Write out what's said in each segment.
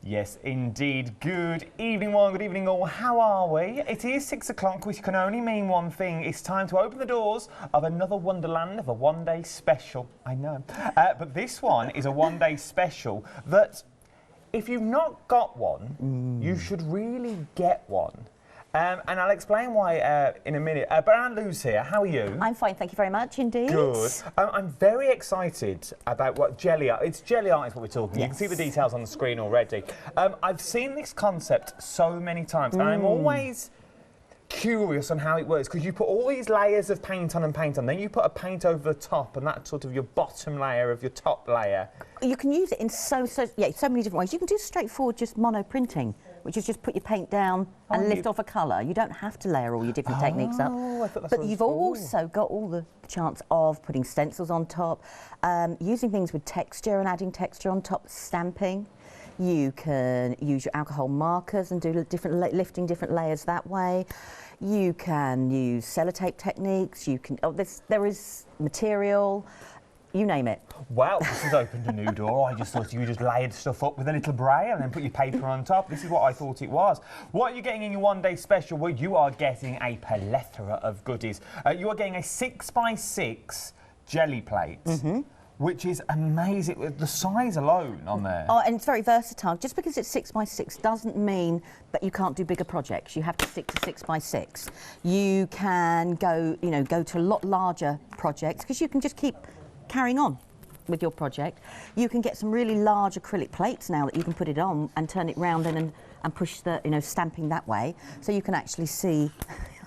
Yes, indeed. Good evening, one. Good evening, all. How are we? It is 6 o'clock, which can only mean one thing. It's time to open the doors of another Wonderland of a one-day special. I know. But this one is a one-day special that, if you've not got one, you should really get one. And I'll explain why in a minute. But Aunt Lou's here. How are you? I'm fine, thank you very much indeed. Good. I'm very excited about what Gelli Arts. It's Gelli Arts what we're talking. Yes. You can see the details on the screen already. I've seen this concept so many times, and I'm always curious on how it works, because you put all these layers of paint on and paint on, then you put a paint over the top, and that's sort of your bottom layer of your top layer. You can use it in so many different ways. You can do straightforward just mono printing, which is just put your paint down and lift off a colour. You don't have to layer all your different techniques up. I thought that's but you've also got all the chance of putting stencils on top, using things with texture and adding texture on top, stamping. You can use your alcohol markers and do lifting different layers that way. You can use sellotape techniques. You can there is material. You name it. Well, this has opened a new door. I just thought you just layered stuff up with a little braille and then put your paper on top. This is what I thought it was. What are you getting in your one-day special? Well, you are getting a plethora of goodies. You are getting a 6x6 Gelli plate. Which is amazing, with the size alone on there. Oh, and it's very versatile. Just because it's 6x6 doesn't mean that you can't do bigger projects. You have to stick to 6x6. You can go to a lot larger projects, because you can just keep carrying on with your project. You can get some really large acrylic plates now that you can put it on and turn it round and push the stamping that way, so you can actually see.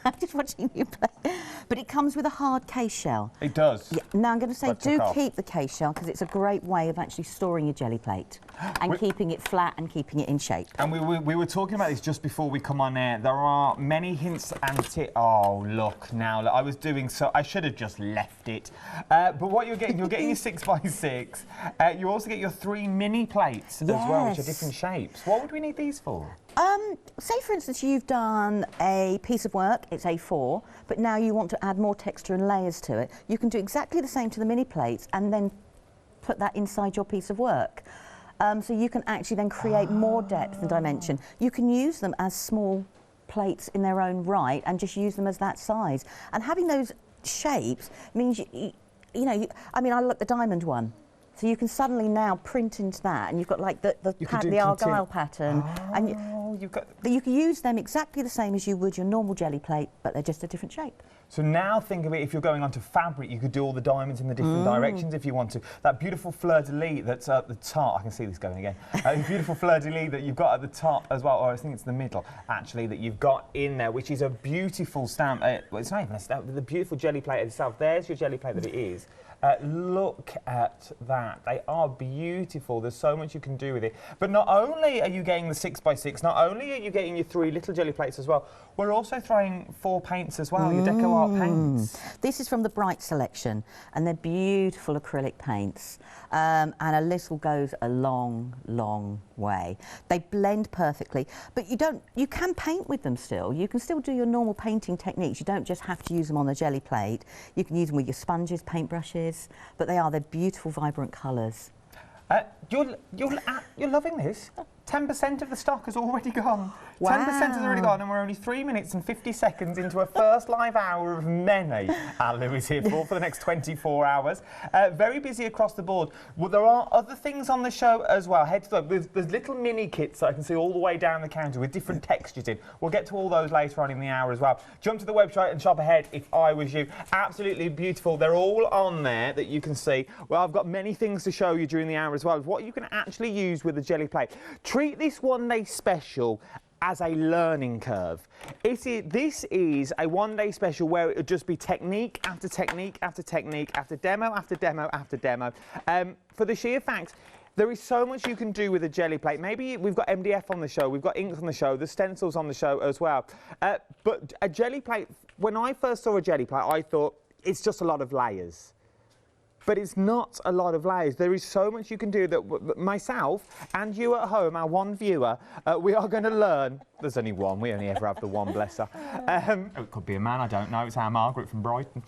I'm just watching you play. But it comes with a hard case shell. It does. Yeah. Now I'm going to say, do keep the case shell, because it's a great way of actually storing your Gelli plate and keeping it flat and keeping it in shape. And we were talking about this just before we come on air. There are many hints and tips. Oh, look now. Look, I was doing so. I should have just left it. But what you're getting your 6x6. You also get your 3 mini plates as well, which are different shapes. What would we need these for? Say, for instance, you've done a piece of work, it's A4, but now you want to add more texture and layers to it. You can do exactly the same to the mini plates and then put that inside your piece of work. So you can actually then create more depth and dimension. You can use them as small plates in their own right and just use them as that size. And having those shapes means, I mean, I like the diamond one. So you can suddenly now print into that, and you've got like the argyle pattern, and you can use them exactly the same as you would your normal Gelli plate, but they're just a different shape. So now think of it, if you're going onto fabric, you could do all the diamonds in the different directions if you want to. That beautiful fleur-de-lis that's at the top, I can see this going again, the beautiful fleur-de-lis that you've got at the top as well, or I think it's the middle, actually, that you've got in there, which is a beautiful stamp. Well, it's not even a stamp, the beautiful Gelli plate itself. There's your Gelli plate that it is. Look at that. They are beautiful. There's so much you can do with it. But not only are you getting the 6x6, not only are you getting your 3 little Gelli plates as well, we're also throwing 4 paints as well, your Deco Art paints. This is from the Bright selection, and they're beautiful acrylic paints. And a little goes a long, long way. They blend perfectly, but you can paint with them still. You can still do your normal painting techniques. You don't just have to use them on the Gelli plate. You can use them with your sponges, paintbrushes, but they're beautiful, vibrant colours. You're loving this. 10% of the stock has already gone. Wow. 10% has already gone, and we're only 3 minutes and 50 seconds into a first live hour of many Aunt Lou is here for the next 24 hours. Very busy across the board. Well, there are other things on the show as well. Head to there's little mini kits that I can see all the way down the counter with different textures in. We'll get to all those later on in the hour as well. Jump to the website and shop ahead if I was you. Absolutely beautiful. They're all on there that you can see. Well, I've got many things to show you during the hour as well. What you can actually use with the Gelli plate. Treat this one-day special as a learning curve. This is a one-day special where it would just be technique after technique after technique after demo after demo after demo. For the sheer fact, there is so much you can do with a Gelli plate. Maybe we've got MDF on the show, we've got inks on the show, there's stencils on the show as well. But a Gelli plate, when I first saw a Gelli plate, I thought it's just a lot of layers. But it's not a lot of layers. There is so much you can do that myself and you at home, our one viewer, we are going to learn. There's only one. We only ever have the one, bless her. It could be a man, I don't know. It's our Margaret from Brighton.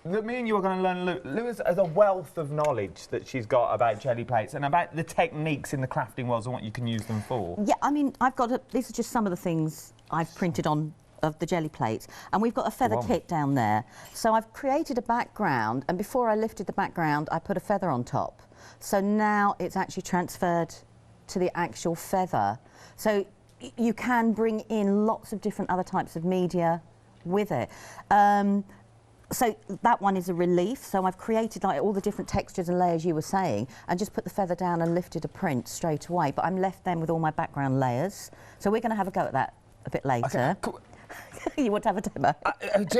Me and you are going to learn. Lou has a wealth of knowledge that she's got about Gelli Plates and about the techniques in the crafting world and what you can use them for. Yeah, I mean, these are just some of the things I've printed on of the Gelli Plates, and we've got a feather kit down there. So I've created a background, and before I lifted the background, I put a feather on top. So now it's actually transferred to the actual feather. So you can bring in lots of different other types of media with it. So that one is a relief. So I've created like all the different textures and layers you were saying, and just put the feather down and lifted a print straight away. But I'm left then with all my background layers. So we're going to have a go at that a bit later. Okay, cool. You want to have a demo?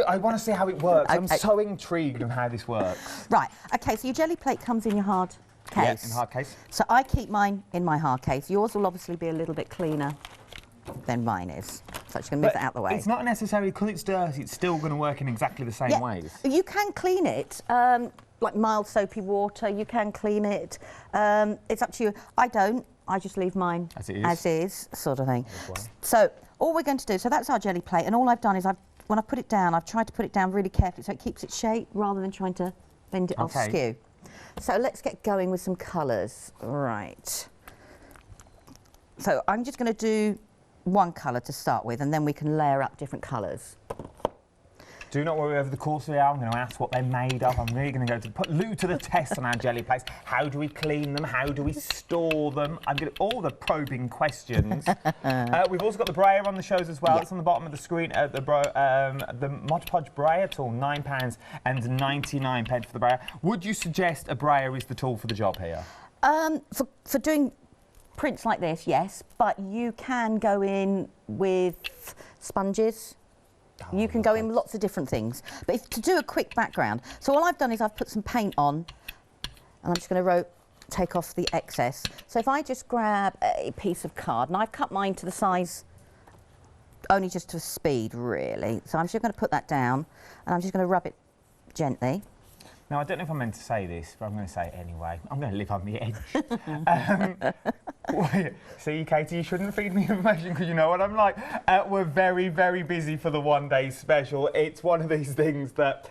I want to see how it works. Okay. I'm so intrigued of how this works. Right. Okay. So your Gelli Plate comes in your hard case. Yeah, in hard case. So I keep mine in my hard case. Yours will obviously be a little bit cleaner than mine is. So I'm just going to move that out the way. It's not necessarily because it's dirty, it's still going to work in exactly the same ways. You can clean it, like mild soapy water, you can clean it. It's up to you. I don't. I just leave mine as is, sort of thing. So all we're going to do, so that's our Gelli Plate, and all I've done is when I put it down, I've tried to put it down really carefully so it keeps its shape rather than trying to bend it off skew. So let's get going with some colours. Right. So I'm just going to do one colour to start with, and then we can layer up different colours. Do not worry, over the course of the hour I'm going to ask what they're made of. I'm really going to go to put Lou to the test on our Gelli Plates. How do we clean them? How do we store them? I'm getting all the probing questions. We've also got the brayer on the shows as well. It's on the bottom of the screen. The Mod Podge brayer tool, £9.99 for the brayer. Would you suggest a brayer is the tool for the job here? For doing prints like this, yes, but you can go in with sponges. You can go in with lots of different things. But to do a quick background, so all I've done is I've put some paint on, and I'm just going to take off the excess. So if I just grab a piece of card, and I've cut mine to the size, only just to speed, really. So I'm just going to put that down, and I'm just going to rub it gently. Now, I don't know if I'm meant to say this, but I'm going to say it anyway. I'm going to live on the edge. See, Katie, you shouldn't feed me information because you know what I'm like. We're very, very busy for the one-day special. It's one of these things that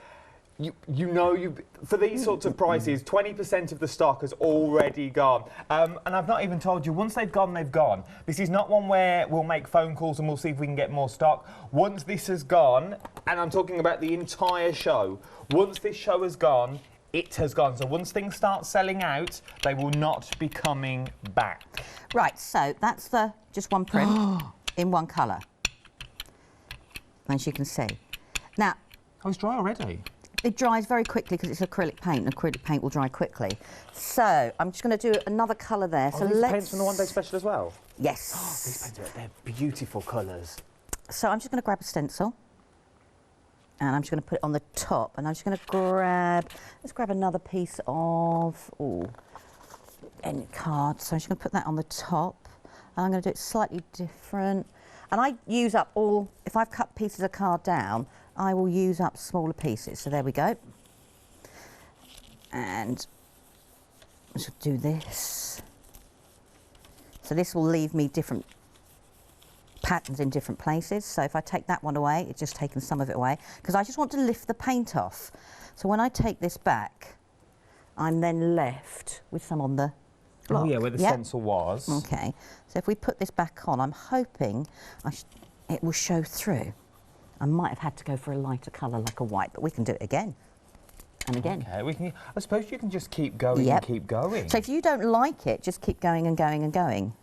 for these sorts of prices, 20% of the stock has already gone. And I've not even told you, once they've gone, they've gone. This is not one where we'll make phone calls and we'll see if we can get more stock. Once this has gone, and I'm talking about the entire show, once this show has gone, it has gone. So once things start selling out, they will not be coming back. Right, so that's just one print in one colour, as you can see. Now, oh, it's dry already. It dries very quickly because it's acrylic paint, and acrylic paint will dry quickly. So I'm just going to do another colour there. So these paints from the one-day special as well? Yes. Oh, these paints, they're beautiful colours. So I'm just going to grab a stencil, and I'm just going to put it on the top, and I'm just going to let's grab another piece of end card. So I'm just going to put that on the top, and I'm going to do it slightly different. And I use up if I've cut pieces of card down, I will use up smaller pieces. So there we go. And I shall do this. So this will leave me different patterns in different places. So if I take that one away, it's just taken some of it away, because I just want to lift the paint off. So when I take this back, I'm then left with some on the block. Oh yeah, where the stencil was. Okay, so if we put this back on, I'm hoping it will show through. I might have had to go for a lighter colour like a white, but we can do it again and again. Okay, I suppose you can just keep going and keep going. So if you don't like it, just keep going and going and going.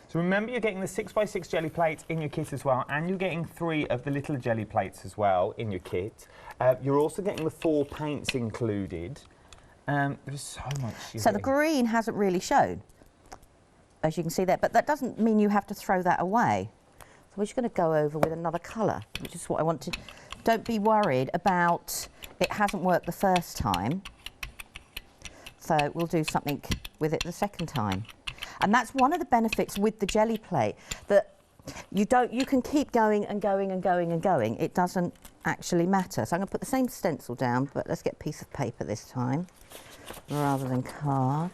So remember, you're getting the 6x6 Gelli Plates in your kit as well, and you're getting 3 of the little Gelli Plates as well in your kit. You're also getting the 4 paints included. There's so much. So the green hasn't really shown, as you can see there, but that doesn't mean you have to throw that away. So we're just going to go over with another colour, which is what I want to. Don't be worried about it hasn't worked the first time. So we'll do something with it the second time. And that's one of the benefits with the Gelli Plate, that you can keep going and going and going and going. It doesn't actually matter. So I'm going to put the same stencil down, but let's get a piece of paper this time rather than card.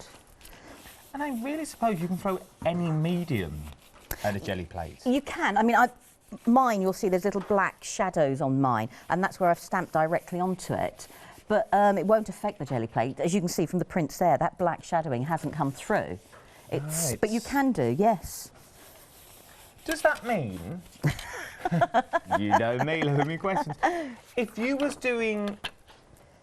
And I really suppose you can throw any medium at a Gelli Plate. You can. I mean, mine, you'll see there's little black shadows on mine, and that's where I've stamped directly onto it. but it won't affect the jelly plate. As you can see from the prints there, that black shadowing hasn't come through. It's, but you can do, yes. Does that mean, you know me, look at me questions, if you was doing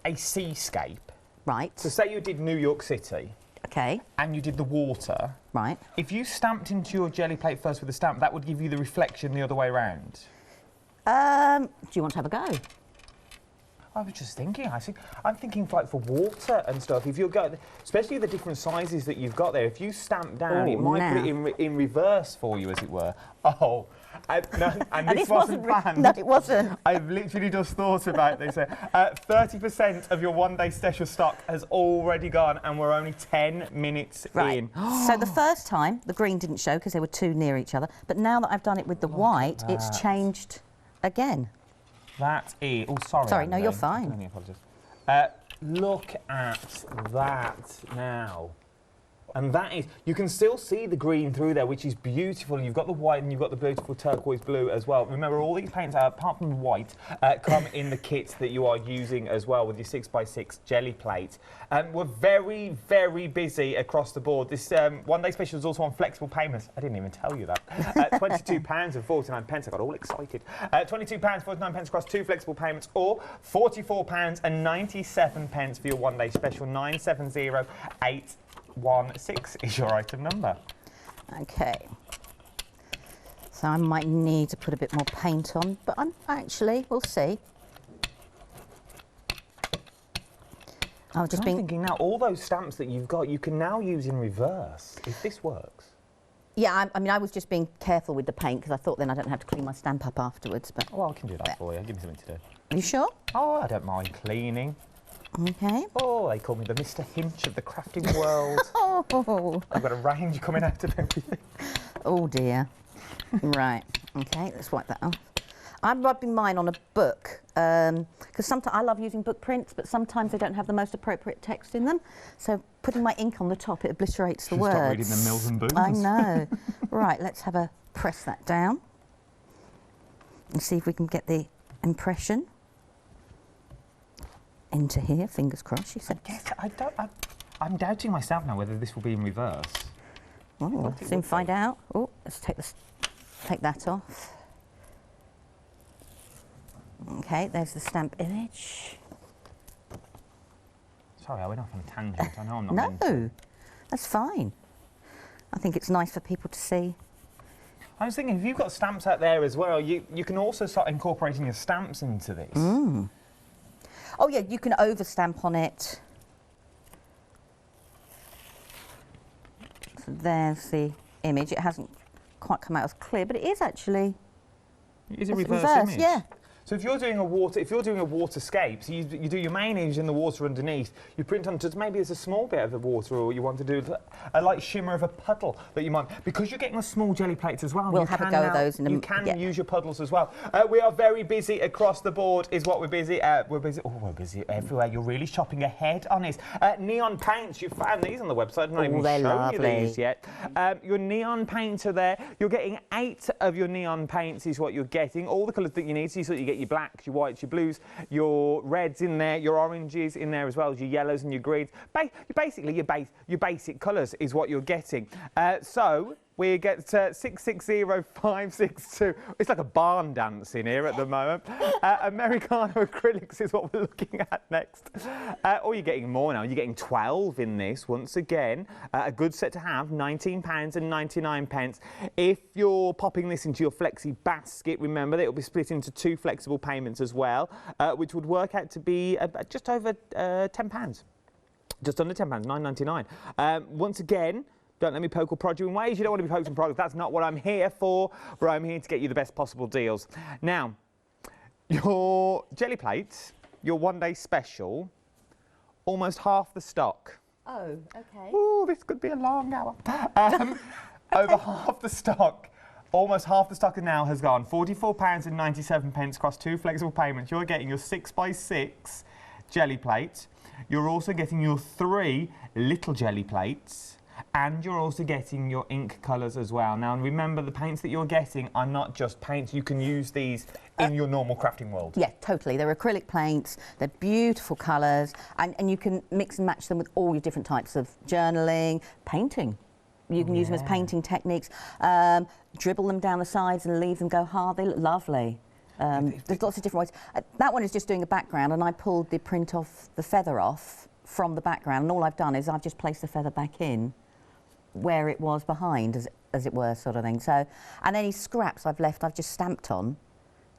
a seascape, right? So say you did New York City, okay, and you did the water, right? If you stamped into your jelly plate first with a stamp, that would give you the reflection the other way around. Do you want to have a go? I was just thinking, I'm thinking like for water and stuff, if you're going, especially the different sizes that you've got there, if you stamp down, it might put it in reverse for you, as it were. Oh, no, and this wasn't planned. No, it wasn't. I've literally just thought about this. 30% of your one-day special stock has already gone, and we're only 10 minutes in. So the first time, the green didn't show because they were too near each other, but now that I've done it with the white, it's changed again. That is... Oh, sorry. Sorry, no, you're fine. I can only apologise. Look at that now. And that is... You can still see the green through there, which is beautiful. You've got the white and you've got the beautiful turquoise blue as well. Remember, all these paints, apart from the white, come in the kits that you are using as well with your 6x6 jelly plate. We're very, very busy across the board. This one-day special is also on flexible payments. I didn't even tell you that. £22.49. I got all excited. £22.49 across 2 flexible payments, or £44.97 for your one-day special. 970816 is your item number. Okay. So I might need to put a bit more paint on, but I'm actually, we'll see. I'm thinking now, all those stamps that you've got, you can now use in reverse, if this works. Yeah, I mean, I was just being careful with the paint because I thought then I don't have to clean my stamp up afterwards. But well, I can do that for you. Give me something to do. Are you sure? Oh, I don't mind cleaning. Okay. Oh, they call me the Mr. Hinch of the crafting world. Oh. I've got a range coming out of everything. Oh dear. Right. Okay, let's wipe that off. I'm rubbing mine on a book because sometimes I love using book prints, but sometimes they don't have the most appropriate text in them. So putting my ink on the top, it obliterates the words. Stop reading the Mills and Boons. I know. Right, let's have a press that down and see if we can get the impression into here. Fingers crossed. She said. I'm doubting myself now whether this will be in reverse. Oh, we'll soon find out. Oh, let's take that off. Okay, there's the stamp image. Sorry, I went off on a tangent. I know I'm not meant to. No, that's fine. I think it's nice for people to see. I was thinking, if you've got stamps out there as well, you can also start incorporating your stamps into this. Mm. Oh yeah, you can overstamp on it. So there's the image. It hasn't quite come out as clear, but it is actually. Is it reverse image? Yeah. So if you're doing a waterscape, so you do your main image in the water underneath, you print on just maybe there's a small bit of the water, or you want to do a light shimmer of a puddle that you might, because you're getting the small jelly plates as well. We'll have a go at those in a minute. You can use your puddles as well. We are very busy across the board, is what we're busy. We're busy. Oh, we're busy everywhere. You're really shopping ahead on this. Neon paints. You found these on the website. I'm not even showing you these yet. Your neon paints are there. You're getting 8 of your neon paints is what you're getting. All the colours that you need. So you get your blacks, your whites, your blues, your reds in there, your oranges in there as well as your yellows and your greens. Basically, your basic colours is what you're getting. So we get 660562. It's like a barn dance in here at the moment. Americano acrylics is what we're looking at next. Or you're getting more now. You're getting 12 in this once again. A good set to have, £19.99. If you're popping this into your flexi basket, remember that it'll be split into 2 flexible payments as well, which would work out to be just over £10. Just under £10, £9.99. Once again, don't let me poke or prod you in ways you don't want to be poked and prodded. That's not what I'm here for, but I'm here to get you the best possible deals. Now, your jelly plates, your one-day special, almost half the stock. Oh, okay. Ooh, this could be a long hour. Over half the stock. Almost half the stock now has gone. £44.97 across 2 flexible payments. You're getting your 6x6 jelly plates. You're also getting your 3 little jelly plates. and you're also getting your ink colours as well. Now, remember, the paints that you're getting are not just paints. You can use these in your normal crafting world. Yeah, totally. They're acrylic paints. They're beautiful colours, and you can mix and match them with all your different types of journaling, painting. You can use them as painting techniques. Dribble them down the sides and leave them go hard. They look lovely. There's lots of different ways. That one is just doing a background, and I pulled the print off, the feather off from the background, and all I've done is I've just placed the feather back in where it was behind, as it were, sort of thing. So, and any scraps I've left, I've just stamped on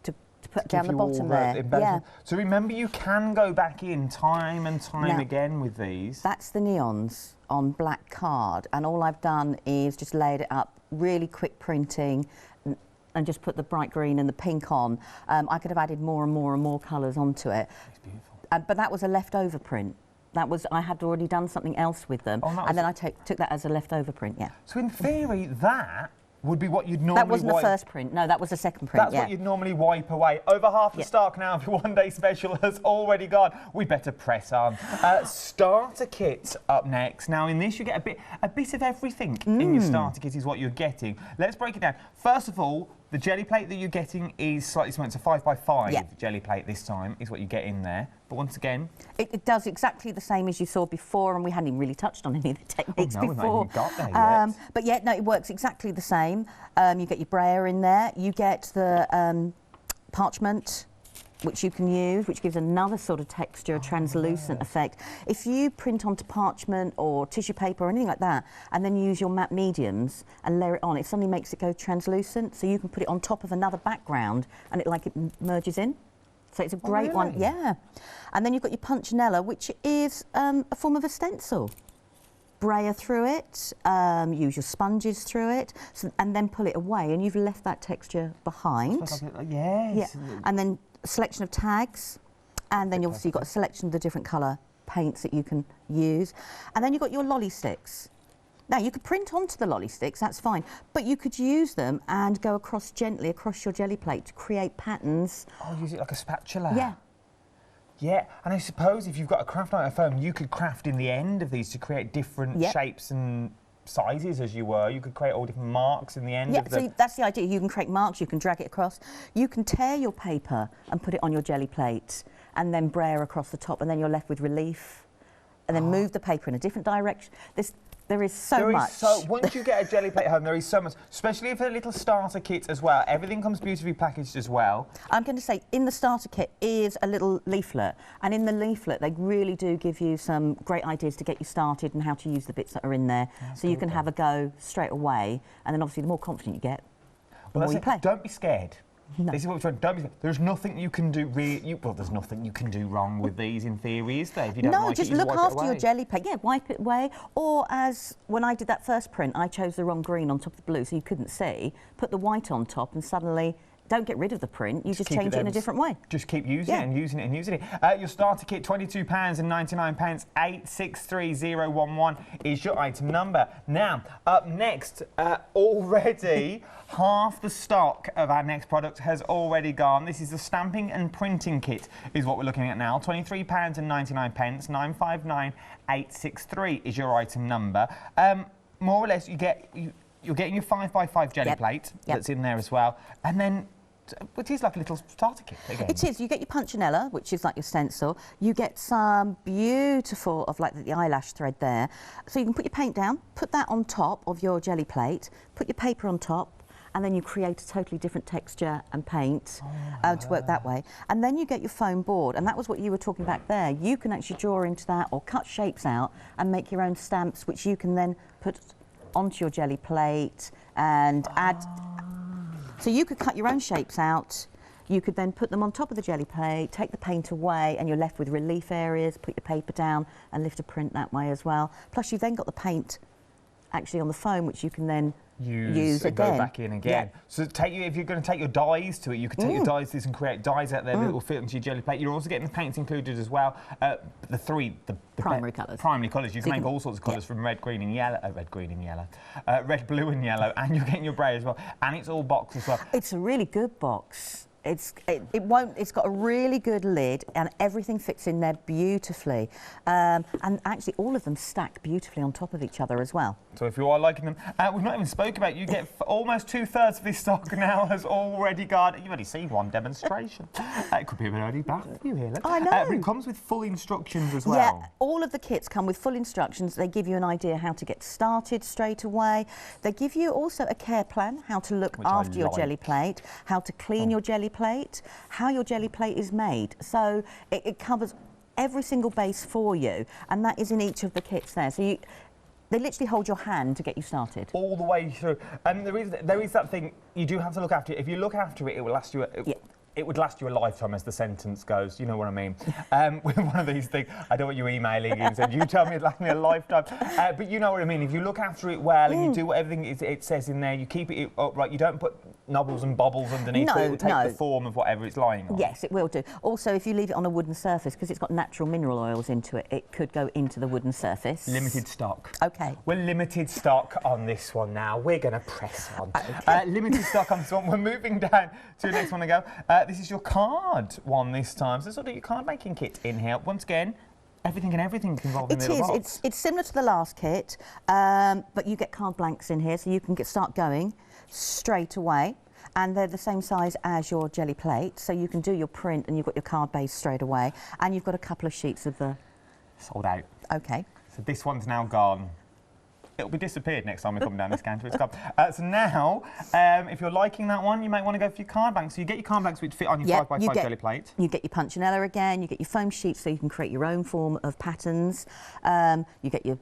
to put down the bottom there. Yeah. So remember, you can go back in time and time again with these. That's the neons on black card, and all I've done is just laid it up, really quick printing, and just put the bright green and the pink on. I could have added more and more and more colours onto it. It's beautiful. But that was a leftover print. That was, I had already done something else with them, and then I took that as a leftover print, yeah. So in theory, that would be what you'd normally That wasn't the first print, no, that was the second print, That's what you'd normally wipe away. Over half the stock now of your one-day special has already gone. We better press on. Starter kit up next. Now in this you get a bit of everything in your starter kit is what you're getting. Let's break it down. First of all, the Gelli plate that you're getting is slightly small. It's a 5x5 Gelli plate this time is what you get in there. But once again... It does exactly the same as you saw before, and we hadn't even really touched on any of the techniques before. We've not even got there yet. But yeah, no, it works exactly the same. You get your brayer in there. You get the parchment, which you can use, which gives another sort of texture, a translucent effect. If you print onto parchment or tissue paper or anything like that, and then you use your matte mediums and layer it on, it suddenly makes it go translucent, so you can put it on top of another background and it merges in. So it's a great one, yeah. And then you've got your punchinella, which is a form of a stencil. Brayer through it, use your sponges through it, and then pull it away, and you've left that texture behind. Yes. Yeah. And then a selection of tags, and then obviously you've got a selection of the different colour paints that you can use. And then you've got your lolly sticks. Now, you could print onto the lolly sticks, that's fine, but you could use them and go gently across your Gelli plate to create patterns. Oh, use it like a spatula? Yeah. Yeah, and I suppose if you've got a craft iron at home, you could craft in the end of these to create different shapes and sizes, as you were. You could create all different marks in the end of the... so that's the idea. You can create marks, you can drag it across. You can tear your paper and put it on your Gelli plate and then brayer across the top, and then you're left with relief, and then move the paper in a different direction. There is so much. Once you get a Gelli plate at home, there is so much, especially for a little starter kit as well. Everything comes beautifully packaged as well. I'm going to say in the starter kit is a little leaflet, and in the leaflet they really do give you some great ideas to get you started and how to use the bits that are in there, so you can have a go straight away, and then obviously the more confident you get, the more you play. Don't be scared. No. This is what we're trying. Don't be. There's nothing you can do. Well, there's nothing you can do wrong with these in theory, is there? If you don't like just it, look wipe after it your Gelli plate. Yeah, wipe it away. Or as when I did that first print, I chose the wrong green on top of the blue, so you couldn't see. Put the white on top, and suddenly. Don't get rid of the print, you just change it in a different way. Just keep using it and using it and using it. Your starter kit, £22.99, 863011 is your item number. Now, up next, already half the stock of our next product has already gone. This is the stamping and printing kit is what we're looking at now. £23.99, 959863 is your item number. More or less, you're getting your 5x5 Gelli plate that's in there as well, and then it is like a little starter kit again. It is. You get your punchinella, which is like your stencil. You get some beautiful of like the eyelash thread there. So you can put your paint down, put that on top of your Gelli plate, put your paper on top, and then you create a totally different texture and paint to work that way. And then you get your foam board, and that was what you were talking about there. You can actually draw into that or cut shapes out and make your own stamps, which you can then put onto your Gelli plate and add. So you could cut your own shapes out, you could then put them on top of the Gelli plate, take the paint away, and you're left with relief areas, put your paper down and lift a print that way as well. Plus you've then got the paint actually on the foam, which you can then use again. Go back in again. Yeah. So if you're going to take your dies to it, you could take your dies to this and create dies out there that will fit into your Gelli plate. You're also getting the paints included as well. The primary colours. Primary colours. You can make all sorts of colours from red, blue and yellow, and you're getting your brayer as well. And it's all boxed as well. It's a really good box. It's got a really good lid and everything fits in there beautifully. And actually all of them stack beautifully on top of each other as well. So if you are liking them, we've not even spoke about, you get almost 2/3 of this stock now has already gone. You've already seen one demonstration. It could be an early bath for you here. Look. I know. But it comes with full instructions as well. Yeah, all of the kits come with full instructions. They give you an idea how to get started straight away. They give you also a care plan, how to look after your Gelli plate, how to clean your Gelli plate, how your Gelli plate is made. So it covers every single base for you, and that is in each of the kits there. So they literally hold your hand to get you started. All the way through. And there is that thing, you do have to look after it. If you look after it, it will last you... It would last you a lifetime, as the sentence goes. You know what I mean? With one of these things, I don't want you emailing and said, you tell me it'd last me a lifetime. But you know what I mean. If you look after it well and you do everything it says in there, you keep it upright, you don't put nubbles and bobbles underneath, but it will take the form of whatever it's lying on. Yes, it will do. Also, if you leave it on a wooden surface, because it's got natural mineral oils into it, it could go into the wooden surface. Limited stock. OK. We're limited stock on this one now. We're going to press on. Okay. Limited stock on this one. We're moving down to the next one to go. This is your card one this time. So sort of your card making kit in here. Once again, everything involved in the little box. It's similar to the last kit, but you get card blanks in here, so you can start going straight away. And they're the same size as your Gelli plate, so you can do your print and you've got your card base straight away. And you've got a couple of sheets of the... Sold out. OK. So this one's now gone. It'll be disappeared next time we come down this counter. It's gone. So now, if you're liking that one, you might want to go for your card blanks. So you get your card blanks which fit on your 5x5 Gelli plate. You get your punchinella again. You get your foam sheets so you can create your own form of patterns. You get your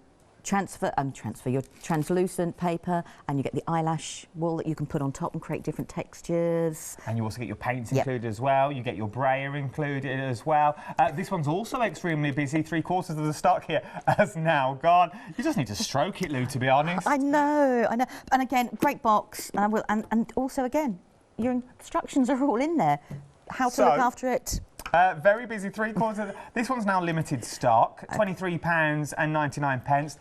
your translucent paper, and you get the eyelash wool that you can put on top and create different textures. And you also get your paints included as well. You get your brayer included as well. This one's also extremely busy. 3/4 of the stock here has now gone. You just need to stroke it, Lou, to be honest. I know. And again, great box. And also, again, your instructions are all in there. How to look after it. Very busy, 3/4. This one's now limited stock, £23.99.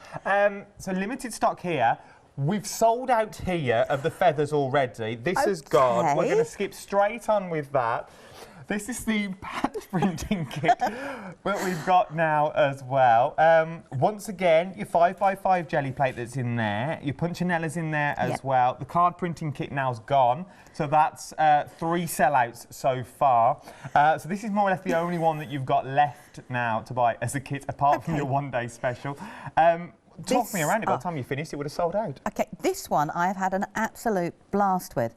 So limited stock here. We've sold out here of the feathers already. This has gone. We're going to skip straight on with that. This is the patch printing kit that we've got now as well. Once again, your 5x5 Gelli plate that's in there, your punchinellas in there as well. The card printing kit now's gone, so that's 3 sellouts so far. So this is more or less the only one that you've got left now to buy as a kit, apart from your one-day special. Talk me around it. By the time you finished, it would have sold out. OK, this one I have had an absolute blast with.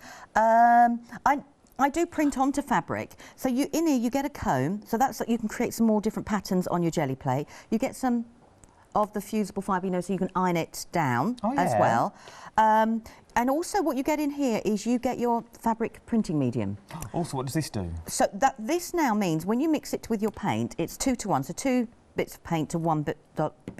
I do print onto fabric. So in here you get a comb, so that's you can create some more different patterns on your Gelli plate. You get some of the fusible fibre, so you can iron it down as well. And also what you get in here is you get your fabric printing medium. Also, what does this do? So this now means when you mix it with your paint, it's 2 to 1. So 2 bits of paint to 1 bit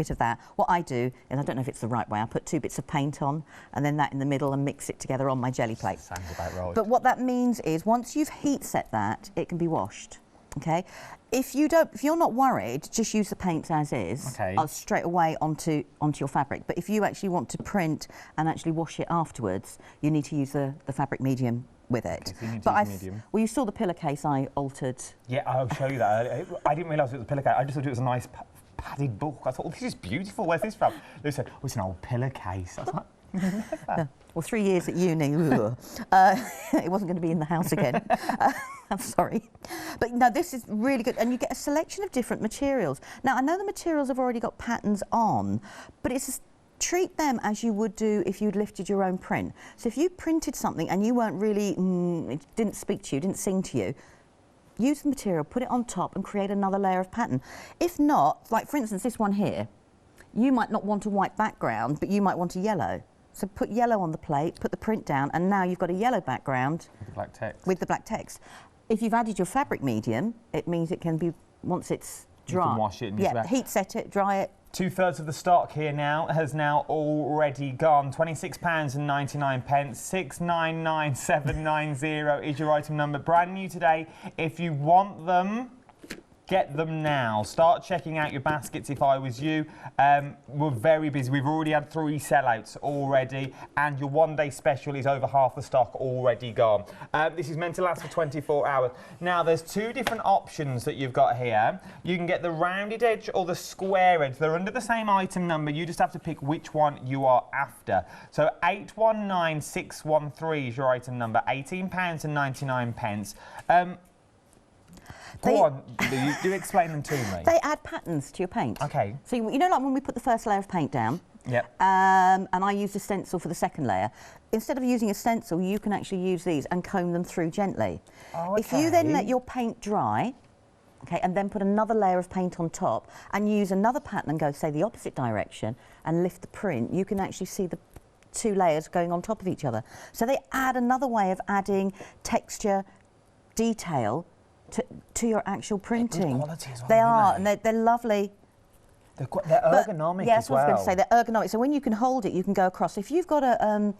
of that. What I do, and I don't know if it's the right way, I put 2 bits of paint on and then that in the middle and mix it together on my Gelli plate. Sounds about right. But what that means is once you've heat set that, it can be washed. Okay, if you're not worried, just use the paint as is, straight away onto your fabric. But if you actually want to print and actually wash it afterwards, you need to use the fabric medium with it. Okay, so you need to use medium. Well, you saw the pillowcase I altered. Yeah, I'll show you that. I didn't realise it was a pillowcase. I just thought it was a nice padded book. I thought, oh, this is beautiful. Where's this from? Lou said, oh, it's an old pillowcase. I was like, well, 3 years at uni, it wasn't going to be in the house again. I'm sorry. But no, this is really good. And you get a selection of different materials. Now, I know the materials have already got patterns on, but it's treat them as you would do if you'd lifted your own print. So if you printed something and you weren't really, it didn't speak to you, didn't sing to you, use the material, put it on top and create another layer of pattern. If not, like for instance this one here, you might not want a white background, but you might want a yellow. So put yellow on the plate, put the print down, and now you've got a yellow background with the black text. With the black text. If you've added your fabric medium, it means it can be, once it's dry, you can wash it and heat set it, dry it. 2/3 of the stock here now has now already gone. £26.99. 699790 is your item number. Brand new today. If you want them, get them now. Start checking out your baskets if I was you. We're very busy. We've already had 3 sellouts already, and your one-day special is over half the stock already gone. This is meant to last for 24 hours. Now, there's 2 different options that you've got here. You can get the rounded edge or the square edge. They're under the same item number. You just have to pick which one you are after. So 819613 is your item number, £18.99. Go on, do explain them to me. They add patterns to your paint. Okay. So you know, like when we put the first layer of paint down. Yep. And I used a stencil for the second layer. Instead of using a stencil, you can actually use these and comb them through gently. Oh, okay. If you then let your paint dry, okay, and then put another layer of paint on top and use another pattern and go, say, the opposite direction and lift the print, you can actually see the 2 layers going on top of each other. So they add another way of adding texture, detail to your actual printing. Good quality as well, they are, and they're lovely. They're ergonomic yes, as well. I was going to say, they're ergonomic. So when you can hold it, you can go across. If you've got a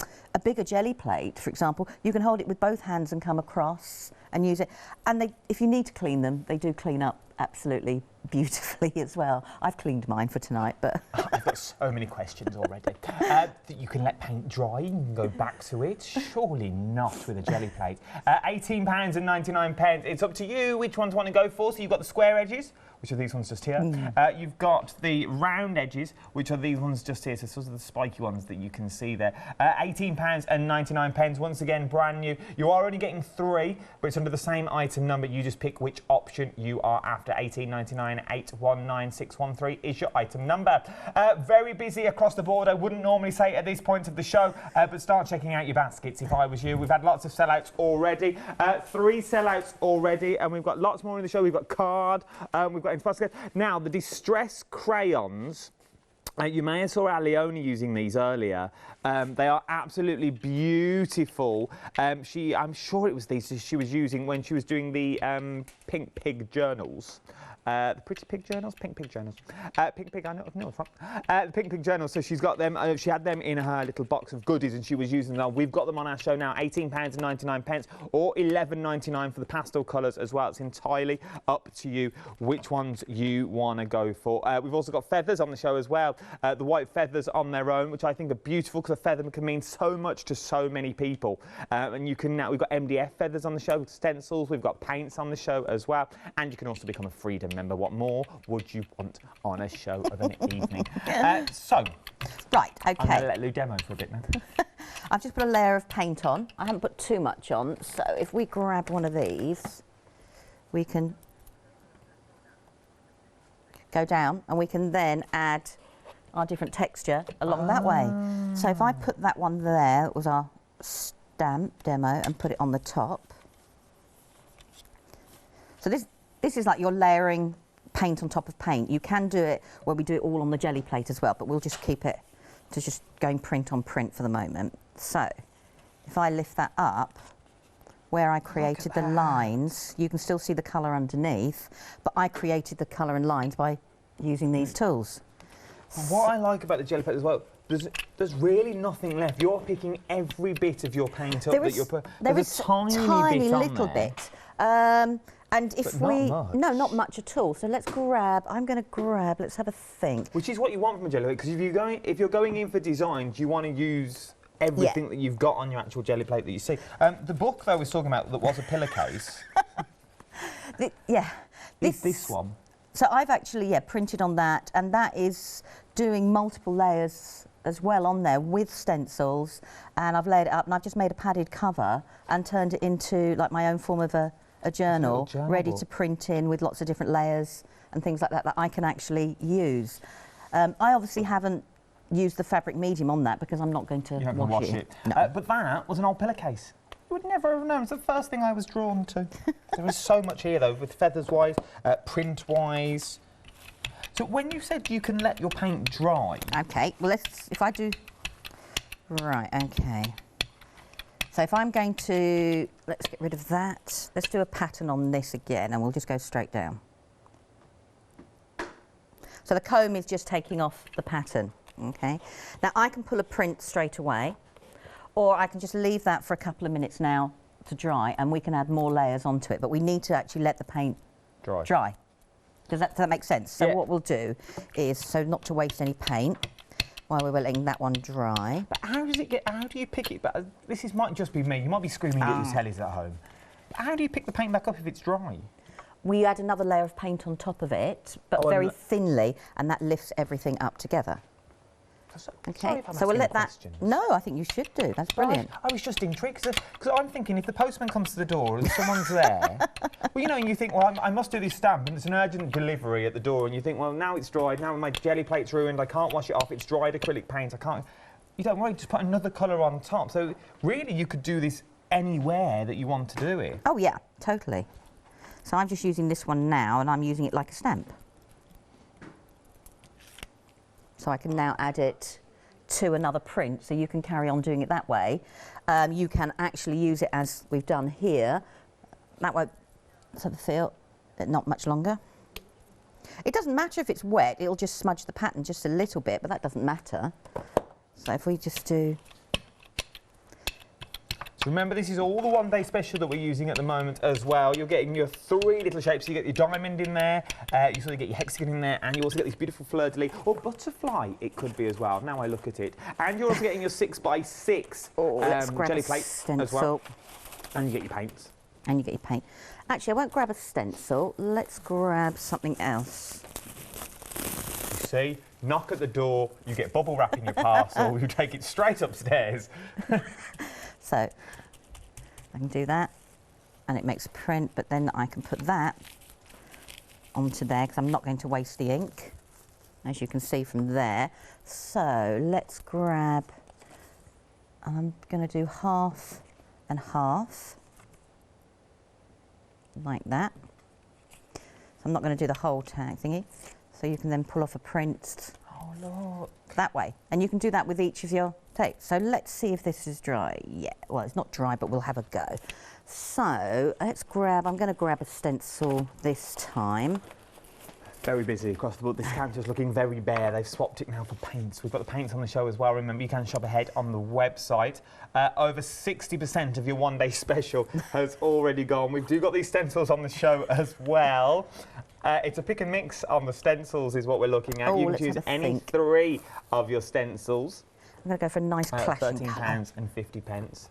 bigger Gelli plate, for example, you can hold it with both hands and come across and use it. And if you need to clean them, they do clean up absolutely beautifully as well. I've cleaned mine for tonight, but... I've got so many questions already. That you can let paint dry, you can go back to it. Surely not with a Gelli plate. £18.99. It's up to you which ones you want to go for. So you've got the square edges, which are these ones just here. You've got the round edges, which are these ones just here. So sort of the spiky ones that you can see there. £18.99. Once again, brand new. You are only getting 3, but it's under the same item number. You just pick which option you are after. £18.99. 819613 is your item number. Very busy across the board. I wouldn't normally say at this point of the show, but start checking out your baskets if I was you. We've had lots of sellouts already. 3 sellouts already, and we've got lots more in the show. We've got card, we've got Impossible. Now, the Distress crayons. You may have saw Leone using these earlier. They are absolutely beautiful. I'm sure it was these she was using when she was doing the Pink Pig journals. The Pretty Pig journals? Pink Pig journals. Pink Pig, I know it's not. The Pink Pig journals, so she's got them, she had them in her little box of goodies and she was using them. We've got them on our show now, £18.99 or £11.99 for the pastel colours as well. It's entirely up to you which ones you want to go for. We've also got feathers on the show as well. The white feathers on their own, which I think are beautiful because a feather can mean so much to so many people. And you can now, we've got MDF feathers on the show, stencils, we've got paints on the show as well. And you can also become a Freedom member. What more would you want on a show of an evening? Right, okay. I'm going to let Lou demo for a bit now. I've just put a layer of paint on. I haven't put too much on, so if we grab one of these, we can go down and we can then add our different texture along that way. So if I put that one there, it was our stamp demo, and put it on the top. So this is like you're layering paint on top of paint. You can do it where we do it all on the Gelli plate as well, but we'll just keep it to just going print on print for the moment. So if I lift that up, where I created the lines, you can still see the colour underneath, but I created the colour and lines by using these tools. What I like about the Gelli plate as well, there's really nothing left. You're picking every bit of your paint up that you're putting. There's a tiny little bit. And if not much at all. So let's grab. Let's have a think. Which is what you want from a Gelli plate, because if you're going in for designs, you want to use everything that you've got on your actual Gelli plate that you see. The book that I was talking about that was a pillowcase. This one. So I've actually printed on that, and that is doing multiple layers as well on there with stencils, and I've laid it up and I've just made a padded cover and turned it into like my own form of a journal, ready to print in with lots of different layers and things like that that I can actually use. I obviously haven't used the fabric medium on that because I'm not going to wash it. No. But that was an old pillowcase. You would never have known. It's the first thing I was drawn to. There was so much here though, with feathers-wise, print-wise. So when you said you can let your paint dry... Okay, well if I do... Right, okay. So if I'm going to... Let's get rid of that. Let's do a pattern on this again and we'll just go straight down. So the comb is just taking off the pattern, okay? Now I can pull a print straight away, or I can just leave that for a couple of minutes now to dry and we can add more layers onto it, but we need to actually let the paint dry. Does that make sense? So Yeah. what we'll do is, so not to waste any paint, while we're letting that one dry. But how does it get, how do you pick it back? Might just be me, you might be screaming at your tellies at home. How do you pick the paint back up if it's dry? We add another layer of paint on top of it, but very thinly, and that lifts everything up together. Okay, so we'll let that. No, I think you should do. That's brilliant. I was just intrigued because I'm thinking if the postman comes to the door and someone's there, well, you know, and you think, well, I must do this stamp, and it's an urgent delivery at the door, and you think, well, now it's dried, now my Gelli plate's ruined, I can't wash it off, it's dried acrylic paint, I can't. You don't worry, just put another colour on top. So really, you could do this anywhere that you want to do it. Oh yeah, totally. So I'm just using this one now, and I'm using it like a stamp. So I can now add it to another print, so you can carry on doing it that way. You can actually use it as we've done here. That won't sort of feel not much longer. It doesn't matter if it's wet, it'll just smudge the pattern just a little bit, but that doesn't matter. So if we just do... So remember, this is all the one-day special that we're using at the moment as well. You're getting your 3 little shapes. You get your diamond in there, you sort of get your hexagon in there, and you also get this beautiful fleur-de-lis, or butterfly it could be as well, now I look at it. And you're also getting your 6x6 Gelli Plates as well. And you get your paints. And you get your paint. Actually, I won't grab a stencil. Let's grab something else. You see, knock at the door, you get bubble wrap in your parcel, you take it straight upstairs. So I can do that, and it makes a print, but then I can put that onto there because I'm not going to waste the ink, as you can see from there. So let's grab, I'm going to do half and half, like that. So I'm not going to do the whole tag thingy. So you can then pull off a print. Oh, look. That way. And you can do that with each of your tapes. So let's see if this is dry. Yeah, well, it's not dry, but we'll have a go. So let's grab, I'm going to grab a stencil this time. Very busy across the board. This counter's looking very bare. They've swapped it now for paints. We've got the paints on the show as well. Remember, you can shop ahead on the website. Over 60% of your one-day special has already gone. We've got these stencils on the show as well. It's a pick and mix on the stencils is what we're looking at. Oh, you can choose any 3 of your stencils. I'm going to go for a nice clashing colour. £13.50.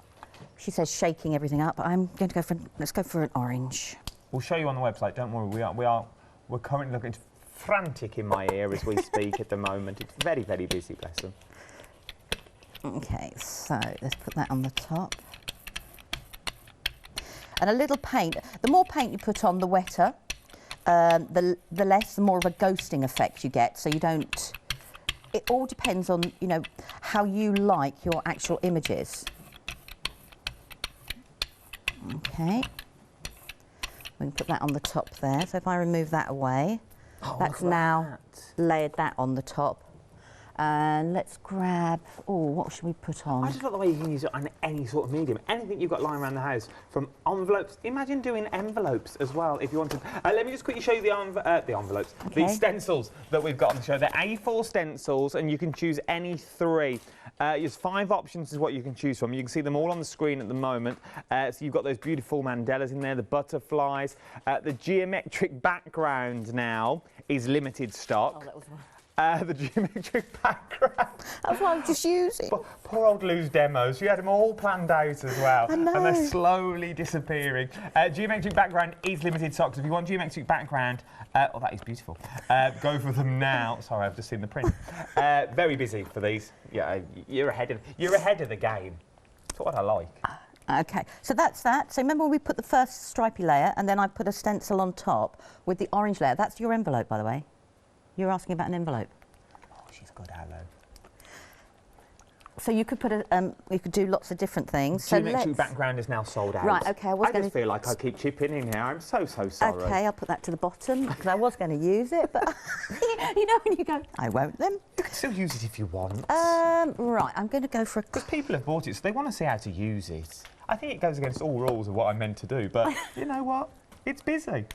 She says shaking everything up. I'm going to go for, let's go for an orange. We'll show you on the website, don't worry. We're currently looking frantic in my ear as we speak at the moment. It's very, very busy, bless them. Okay, so let's put that on the top. And a little paint. The more paint you put on, the wetter. The less, the more of a ghosting effect you get. So you don't... It all depends on, you know, how you like your actual images. Okay. We can put that on the top there. So if I remove that away, that's now layered that on the top. And let's grab, oh, what should we put on? I just love the way you can use it on any sort of medium. Anything you've got lying around the house, from envelopes. Imagine doing envelopes as well if you wanted. Let me just quickly show you the envelopes, okay. The stencils that we've got on the show. They're A4 stencils, and you can choose any 3. There's 5 options is what you can choose from. You can see them all on the screen at the moment. So you've got those beautiful mandalas in there, the butterflies. The geometric background now is limited stock. Oh, that was one. The geometric background. That's what I'm just using. Poor old Lou's demos. She had them all planned out as well. I know. And they're slowly disappearing. Geometric background is limited stock. So if you want geometric background, oh, that is beautiful. Go for them now. Sorry, I've just seen the print. Very busy for these. Yeah, you're ahead of the game. That's what I like. Okay, so that's that. So remember when we put the first stripy layer and then I put a stencil on top with the orange layer? That's your envelope, by the way. You're asking about an envelope. Oh, she's good, hello. So you could put you could do lots of different things. Geometric background is now sold out. Right, okay. I just feel like I keep chipping in here. I'm so sorry. Okay, I'll put that to the bottom because I was going to use it, but you know when you go, I won't then. You can still use it if you want. Right, I'm going to go for a... Because people have bought it, so they want to see how to use it. I think it goes against all rules of what I'm meant to do, but you know what? It's busy.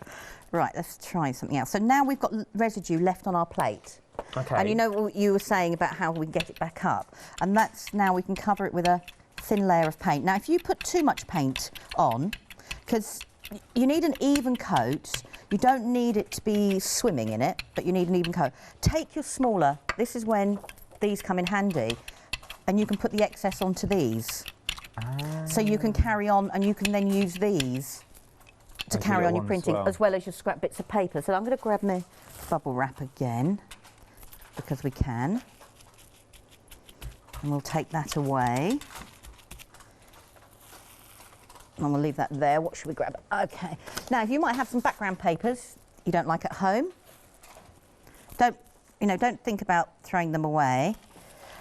Right, let's try something else. So now we've got residue left on our plate. Okay. And you know what you were saying about how we get it back up. And that's now we can cover it with a thin layer of paint. Now, if you put too much paint on, because you need an even coat. You don't need it to be swimming in it, but you need an even coat. Take your smaller, this is when these come in handy, and you can put the excess onto these. So you can carry on, and you can then use these to carry on your printing, as well as your scrap bits of paper. So I'm going to grab my bubble wrap again, because we can. And we'll take that away. And we'll leave that there. What should we grab? Okay. Now, if you might have some background papers you don't like at home, don't think about throwing them away.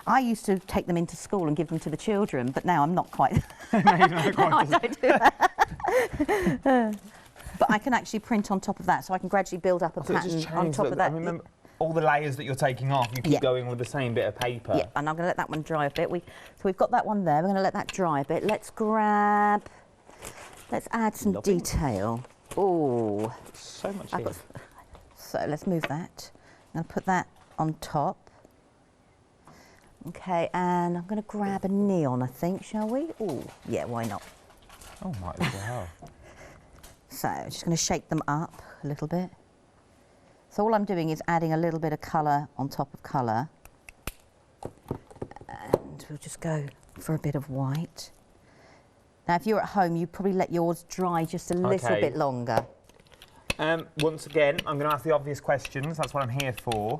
I used to take them into school and give them to the children, but now I'm not quite. No, you're not quite. No, I don't do that. But I can actually print on top of that, so I can gradually build up a pattern on top of that. I remember all the layers that you're taking off, you keep going with the same bit of paper. Yeah, and I'm going to let that one dry a bit. So we've got that one there. We're going to let that dry a bit. Let's add some detail. Oh, so much here. So let's move that. I'm going to put that on top. Okay, and I'm going to grab a neon, I think, shall we? Oh, yeah, why not? Oh, might as well. So just going to shake them up a little bit. So all I'm doing is adding a little bit of colour on top of colour. And we'll just go for a bit of white. Now, if you're at home, you probably let yours dry just a little bit longer. Once again, I'm going to ask the obvious questions. That's what I'm here for.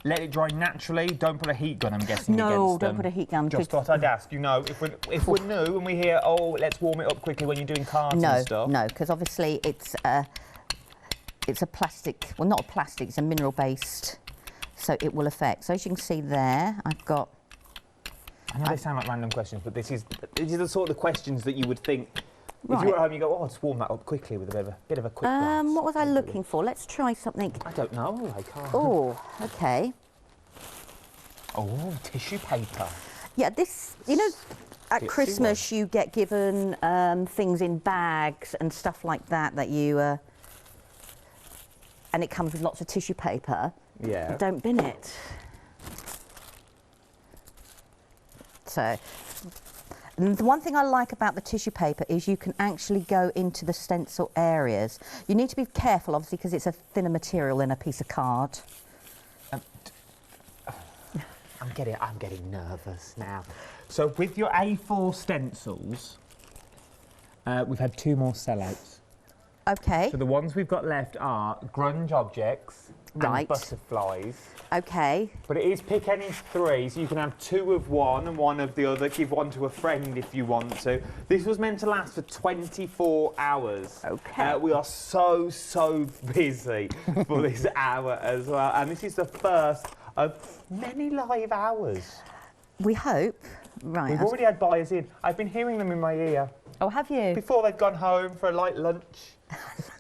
Let it dry naturally. Don't put a heat gun, I'm guessing, against them. No, don't put a heat gun. Just thought I'd ask. You know, if we're new and we hear, oh, let's warm it up quickly when you're doing cards and stuff. No, because obviously it's a plastic. Well, not a plastic. It's a mineral-based, so it will affect. So as you can see there, I've got. I know they sound like random questions, but these are the sort of questions that you would think. If you were at home, you go, oh, I'll just warm that up quickly with a bit of a quick glance. What was I looking for? Let's try something. I don't know. I can't. Oh, okay. Oh, tissue paper. Yeah, this, you know, at Christmas you get given things in bags and stuff like that you, and it comes with lots of tissue paper. Yeah. Don't bin it. So, and the one thing I like about the tissue paper is you can actually go into the stencil areas. You need to be careful, obviously, because it's a thinner material than a piece of card. I'm getting nervous now. So with your A4 stencils, we've had 2 more sellouts. Okay. So the ones we've got left are grunge objects and butterflies. Okay. But it is pick any 3, so you can have 2 of one and 1 of the other. Give 1 to a friend if you want to. This was meant to last for 24 hours. Okay. We are so busy for this hour as well. And this is the first of many live hours. We hope. Right. We've already had buyers in. I've been hearing them in my ear. Oh, have you? Before they've gone home for a light lunch.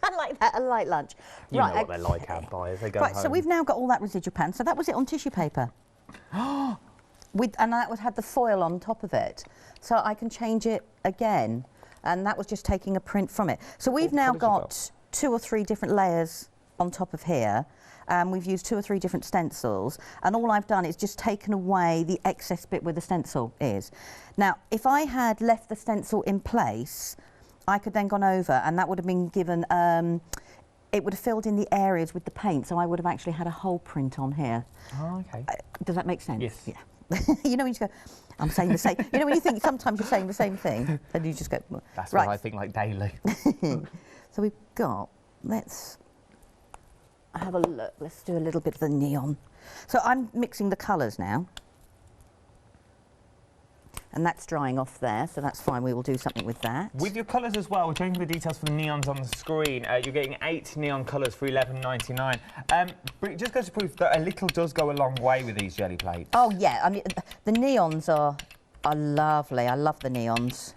I like that, a light lunch. You know what they're like, our buyers. They go home. Right, so we've now got all that residual pan. So that was it on tissue paper. And that had the foil on top of it. So I can change it again. And that was just taking a print from it. So we've now got 2 or 3 different layers on top of here. We've used 2 or 3 different stencils, and all I've done is just taken away the excess bit where the stencil is. Now, if I had left the stencil in place, I could then gone over, and that would have been given, it would have filled in the areas with the paint, so I would have actually had a whole print on here. Oh, okay. Does that make sense? Yes. Yeah. You know when you just go, I'm saying the same, you know when you think sometimes you're saying the same thing, and you just go, That's what I think like daily. So we've got, let's have a look. Let's do a little bit of the neon. So I'm mixing the colours now. And that's drying off there, so that's fine. We will do something with that. With your colours as well, we're changing the details for the neons on the screen. You're getting 8 neon colours for £11.99. But it just goes to prove that a little does go a long way with these Gelli plates. Oh, yeah. I mean, the neons are lovely. I love the neons.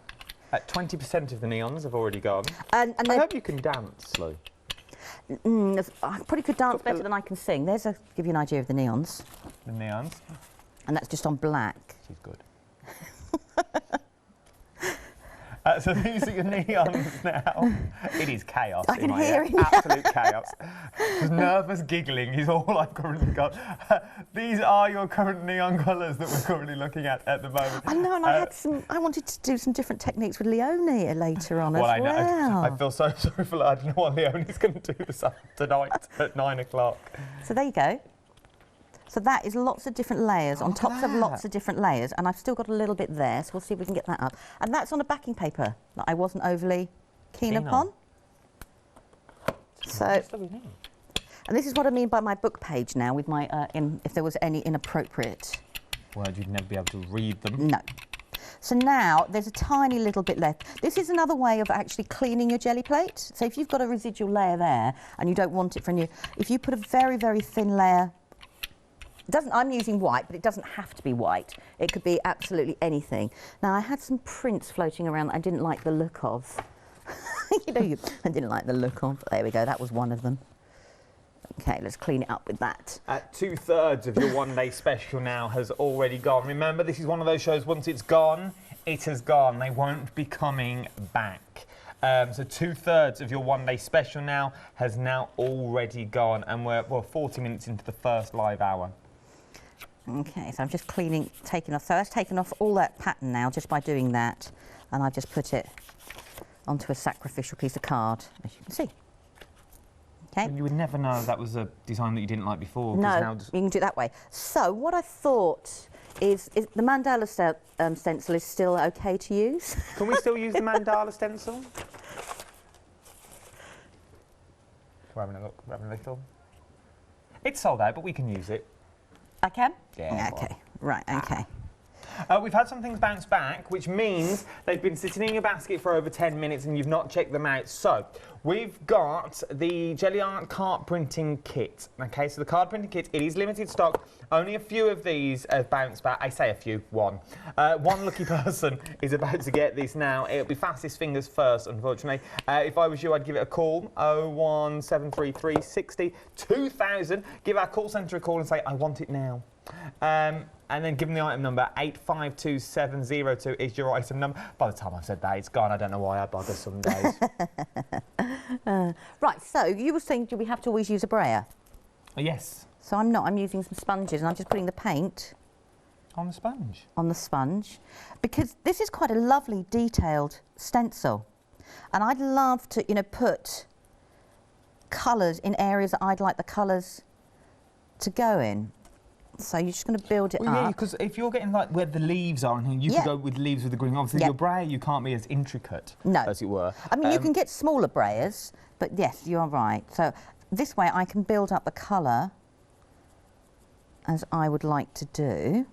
20% of the neons have already gone. And I hope you can dance, Lou. I probably could dance better than I can sing. There's a give you an idea of the neons. The neons. And that's just on black. She's good. So these are your neons now. It is chaos. I can hear it. Absolute chaos. Just nervous giggling is all I've currently got. These are your current neon colours that we're currently looking at the moment. I know, and I wanted to do some different techniques with Leonie later on as well. I know. I feel so sorry for I don't know what Leonie's going to do tonight at 9 o'clock. So there you go. So that is lots of different layers on tops of lots of different layers, and I've still got a little bit there, so we'll see if we can get that up. And that's on a backing paper that I wasn't overly keen upon. So, and this is what I mean by my book page now, with my if there was any inappropriate words, you'd never be able to read them. No. So now there's a tiny little bit left. This is another way of actually cleaning your jelly plate. So if you've got a residual layer there and you don't want it from you, if you put a very, very thin layer. I'm using white, but it doesn't have to be white. It could be absolutely anything. Now, I had some prints floating around that I didn't like the look of. I didn't like the look of. There we go, that was one of them. Okay, let's clean it up with that. 2/3 of your one-day special now has already gone. Remember, this is one of those shows, once it's gone, it has gone. They won't be coming back. So 2/3 of your one-day special now has now already gone, and we're 40 minutes into the first live hour. Okay, so I'm just taking off. So that's taken off all that pattern now just by doing that, and I've just put it onto a sacrificial piece of card, as you can see. Okay. You would never know that was a design that you didn't like before. No, now you can do it that way. So what I thought is the mandala stencil is still okay to use. Can we still use the mandala stencil? We're having a look. We're having a little. It's sold out, but we can use it. I can? Yeah. Okay. Right. Okay. We've had some things bounce back, which means they've been sitting in your basket for over 10 minutes and you've not checked them out. So, we've got the Gelli Arts card printing kit. Okay, so the card printing kit, it is limited stock. Only a few of these have bounced back. I say a few, one. One lucky person is about to get this now. It'll be fastest fingers first, unfortunately. If I was you, I'd give it a call. 01733 60 2000. Give our call centre a call and say, I want it now. And then give them the item number, 852702 is your item number. By the time I've said that, it's gone. I don't know why I bother some days. Right, so you were saying, do we have to always use a brayer? Yes. So I'm not. I'm using some sponges, and I'm just putting the paint on the sponge. On the sponge, because this is quite a lovely detailed stencil, and I'd love to, put colours in areas that I'd like the colours to go in. So you're just going to build it up. Yeah, because if you're getting like where the leaves are, and you could go with leaves with the green. Obviously, your brayer, you can't be as intricate, as it were. I mean, you can get smaller brayers, but yes, you're right. So this way, I can build up the colour as I would like to do.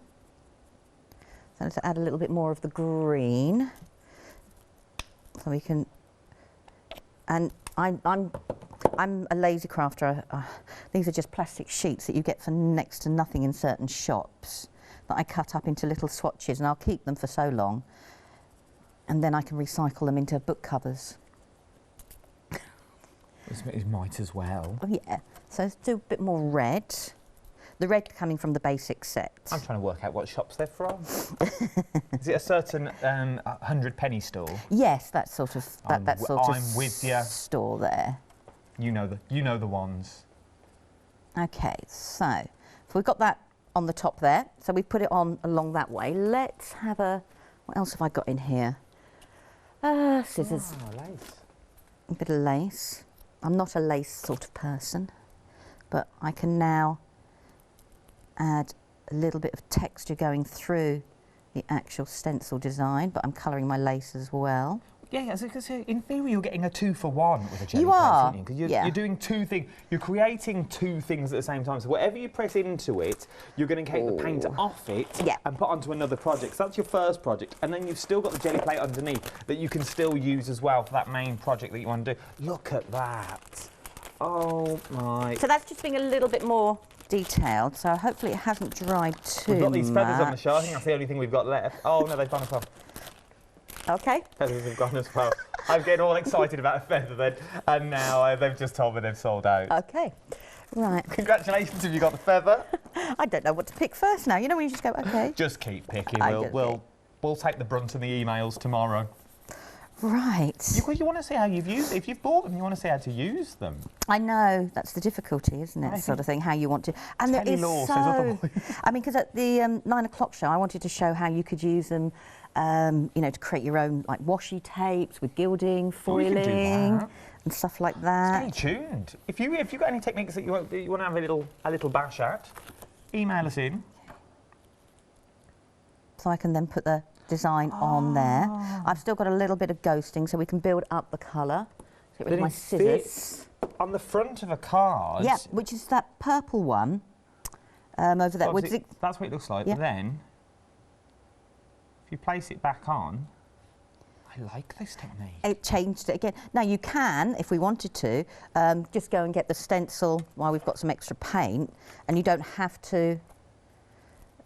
So let's add a little bit more of the green, so we can. And I'm a lazy crafter. These are just plastic sheets that you get for next to nothing in certain shops that I cut up into little swatches, and I'll keep them for so long, and then I can recycle them into book covers. It might as well. Oh yeah. So let's do a bit more red. The red coming from the basic set. I'm trying to work out what shops they're from. Is it a certain 100-penny store? Yes, that sort of I'm with you. Store there. You know the ones. Okay, so we've got that on the top there. So we've put it on along that way. Let's have what else have I got in here? Scissors. Oh, lace. A bit of lace. I'm not a lace sort of person, but I can now add a little bit of texture going through the actual stencil design, but I'm colouring my lace as well. Yeah, because in theory you're getting a 2-for-1 with a jelly you plate, are. aren't you? Because you're doing two things. You're creating two things at the same time. So whatever you press into it, you're going to take the paint off it and put onto another project. So that's your first project, and then you've still got the jelly plate underneath that you can still use as well for that main project that you want to do. Look at that! Oh my! So that's just being a little bit more detailed. So hopefully it hasn't dried too much. We've got these feathers on the show. I think that's the only thing we've got left. Oh no, they've gone as well. Okay. Feathers have gone as well. I'm getting all excited about a feather then, and now they've just told me they've sold out. Okay, right. Congratulations if you got the feather. I don't know what to pick first now. You know when you just go, okay. Just keep picking. We'll take the brunt of the emails tomorrow. Right. You want to see how you've used it. If you've bought them, you want to see how to use them. I know, that's the difficulty, isn't it? Sort of thing, how you want to. And there is Law says so. otherwise. I mean, because at the 9 o'clock show, I wanted to show how you could use them, you know, to create your own like washi tapes with gilding, foiling, and stuff like that. Stay tuned. If you've got any techniques that you want to have a little bash at, email us in. So I can then put the design on there. I've still got a little bit of ghosting, so we can build up the colour. Get rid of my scissors. On the front of a card. Yeah, which is that purple one over there. That's what it looks like. Yeah. But then, if you place it back on, I like this technique. It changed it again. Now you can, if we wanted to, just go and get the stencil while we've got some extra paint, and you don't have to.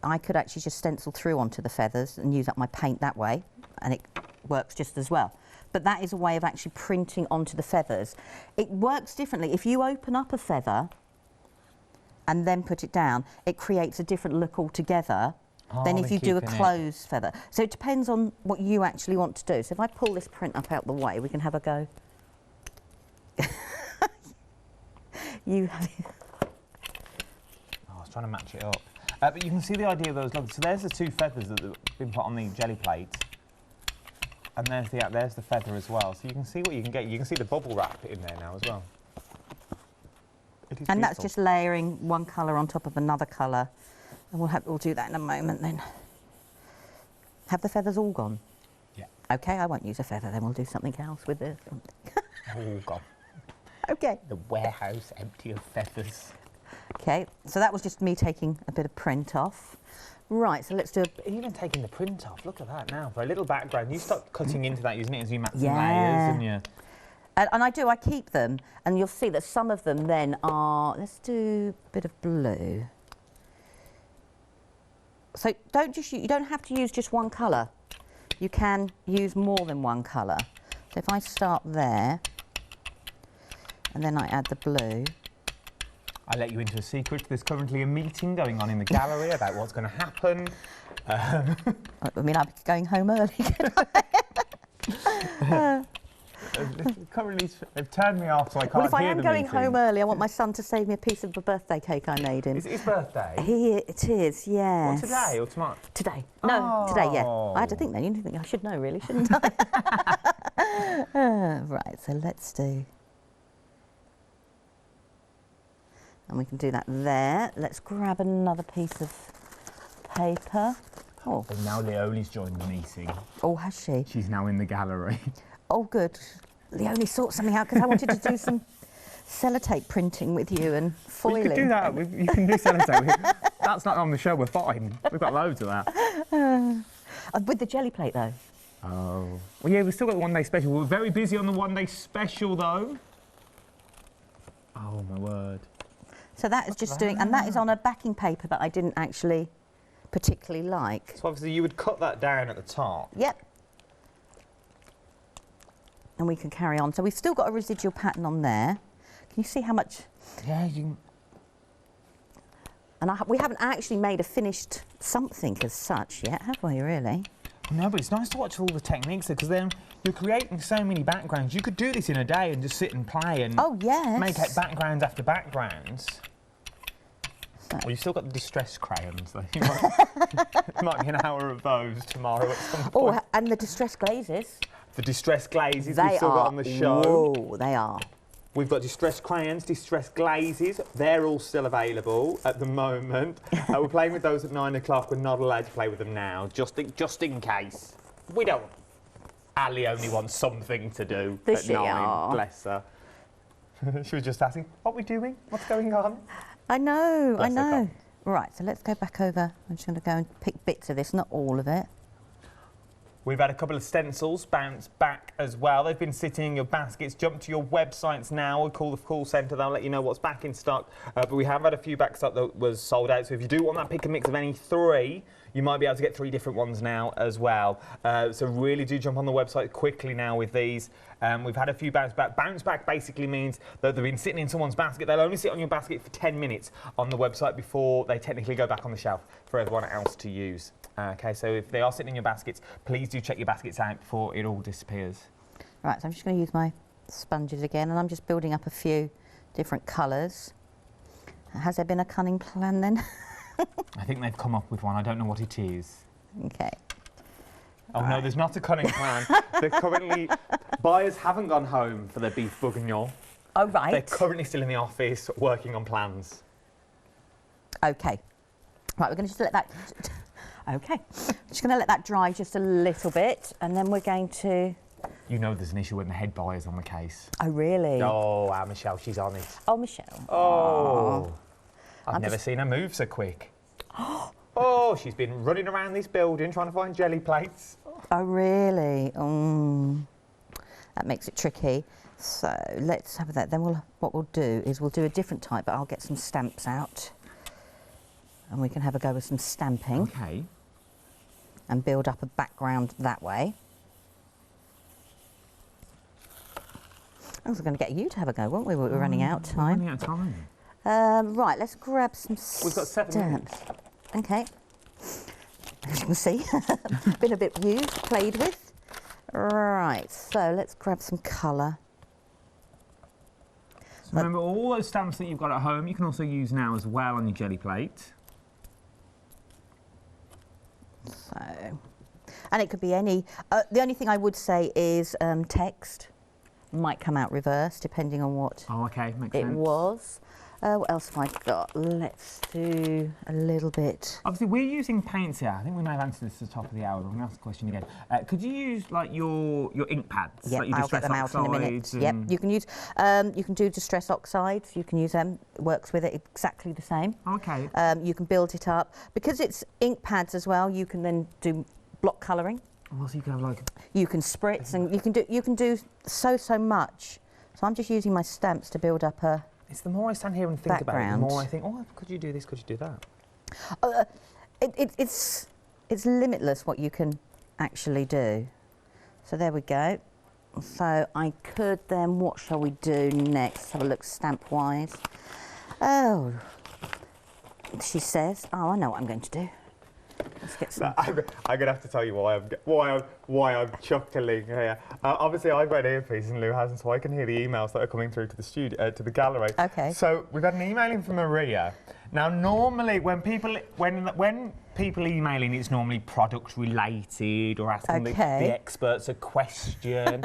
I could actually just stencil through onto the feathers and use up my paint that way, and it works just as well. But that is a way of actually printing onto the feathers. It works differently. If you open up a feather and then put it down, it creates a different look altogether than if you do a closed feather. So it depends on what you actually want to do. So if I pull this print up out the way, we can have a go. I was trying to match it up. But you can see the idea of those lines. So there's the two feathers that have been put on the Gelli plate. And there's the feather as well. So you can see what you can get. You can see the bubble wrap in there now as well. And that's just layering one colour on top of another colour. And we'll do that in a moment then. Have the feathers all gone? Yeah. OK, I won't use a feather, then we'll do something else with this. All gone. OK. The warehouse empty of feathers. OK, so that was just me taking a bit of print off. Right, so let's do even taking the print off, look at that now. For a little background, you start cutting into that, using it as you match some layers and you... And I keep them, and you'll see that some of them then are... Let's do a bit of blue. So you don't have to use just one colour. You can use more than one colour. So if I start there, and then I add the blue... I let you into a secret. There's currently a meeting going on in the gallery about what's going to happen. I mean, I'm going home early. Currently, they've turned me off, so I can't Well, if I hear am the going meeting. home early, I want my son to save me a piece of the birthday cake I made him. Is it his birthday? It is, yes. What, today or tomorrow? Today. No, today, yeah. I had to think then. You didn't think I should know, really, shouldn't I? Right, so let's do... And we can do that there. Let's grab another piece of paper. Oh. So now Leoli's joined the meeting. Oh, has she? She's now in the gallery. Oh, good. Leoli sorted something out because I wanted to do some sellotape printing with you and foiling. Well, you could do that. You can do sellotape. That's not on the show. We're fine. We've got loads of that. With the Gelli plate, though. Oh. Well, yeah, we've still got the one-day special. We're very busy on the one-day special, though. Oh, my word. So that is just doing, and that is on a backing paper that I didn't actually particularly like. So obviously you would cut that down at the top. Yep. And we can carry on. So we've still got a residual pattern on there. Can you see how much? Yeah, you can. And we haven't actually made a finished something as such yet, have we, really? No, but it's nice to watch all the techniques there, because then you're creating so many backgrounds. You could do this in a day and just sit and play and make it backgrounds after backgrounds. So. Well, you've still got the distress crayons, though. You might be an hour of those tomorrow at some point. Oh, and the distress glazes. The distress glazes we've still got on the show. Whoa, they are. We've got distress crayons, distress glazes. They're all still available at the moment. We're playing with those at 9 o'clock. We're not allowed to play with them now, just in case. We don't. Ali only wants something to do at 9, bless her. She was just asking, what are we doing? What's going on? I know, Bless I know. Right, so let's go back over. I'm just going to go and pick bits of this, not all of it. We've had a couple of stencils bounce back as well. They've been sitting in your baskets. Jump to your websites now or call the call centre. They'll let you know what's back in stock. But we have had a few back stock that was sold out. So if you do want that pick and mix of any 3, you might be able to get 3 different ones now as well. So really do jump on the website quickly now with these. We've had a few bounce back. Bounce back basically means that they've been sitting in someone's basket. They'll only sit on your basket for 10 minutes on the website before they technically go back on the shelf for everyone else to use. Okay, so if they are sitting in your baskets, please do check your baskets out before it all disappears. Right, so I'm just going to use my sponges again, and I'm just building up a few different colours. Has there been a cunning plan then? I think they've come up with one. I don't know what it is. Okay. Oh no, there's not a cunning plan. They're currently, buyers haven't gone home for their beef bourguignon. Oh, right. They're currently still in the office working on plans. Okay. Right, we're going to just let that... Okay. Just going to let that dry just a little bit, and then we're going to... You know there's an issue when the head buyer's on the case. Oh, really? Oh, our Michelle, she's on it. Oh, Michelle. Oh. I've I'm never just- seen her move so quick. Oh, she's been running around this building trying to find Gelli Plates. Oh, really? That makes it tricky. So let's have that. Then what we'll do is we'll do a different type, but I'll get some stamps out. And we can have a go with some stamping. Okay. And build up a background that way. I was going to get you to have a go, weren't we? We're running out of time. Running out of time. Right, let's grab some We've got 7 minutes. Okay. As you can see, been a bit used, played with. Right, so let's grab some colour. So remember, all those stamps that you've got at home, you can also use now as well on your Gelli plate. So, and it could be any. The only thing I would say is text might come out reverse depending on what Oh, okay, makes it sense. was. What else have I got? Let's do a little bit. Obviously, we're using paints here. I think we may have answered this at the top of the hour, but I'm going to ask the question again. Could you use like your ink pads? Yeah, like your I'll get them out in a minute. Yep, you can use. You can do distress oxides. You can use them. It works with it exactly the same. Okay. You can build it up because it's ink pads as well. You can then do block colouring. Oh, so you can have like. You can spritz and you can do so much. So I'm just using my stamps to build up a. It's the more I stand here and think Background. about it, the more I think, oh, could you do this? Could you do that? It's limitless what you can actually do. So there we go. So I could then, what shall we do next? Let's have a look stamp wise. Oh, she says, oh, I know what I'm going to do. Let's get some. I'm going to have to tell you why I'm chuckling here. Obviously, I've got an earpiece and Lou hasn't, so I can hear the emails that are coming through to the studio, to the gallery. Okay. So we've got an email in from Maria. Now, normally when people email in, it's normally product related or asking the experts a question.